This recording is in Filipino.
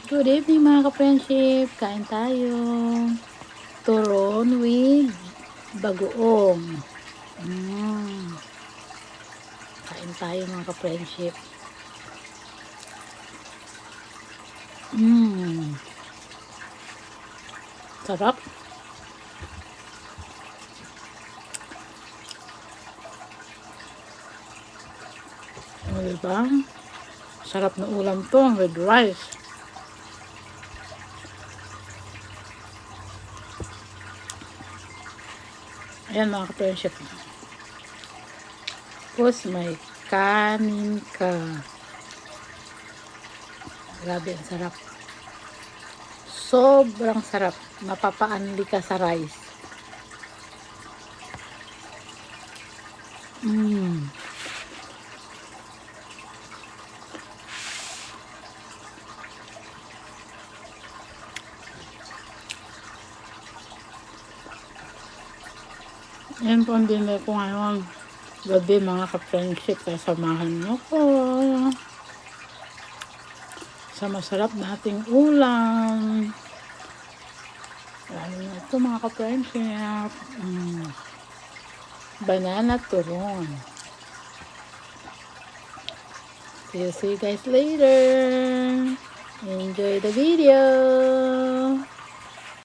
Good evening mga ka-friendship. Kain tayo. Turon with bagoong. Kain tayo mga ka-friendship. Sarap. O diba? Sarap na ulam to with rice. Ayan mga ka-friendship. Tapos may kanin ka. Grabe, ang sarap. Sobrang sarap. Mapapaanli ka sa rice. Yan po ang dinner ko ngayon. Gabi mga ka-friendship. Kasamahan mo ko sa masarap nating ulam. Lalo na ito mga ka-friendship. Banana turon. See you guys later. Enjoy the video.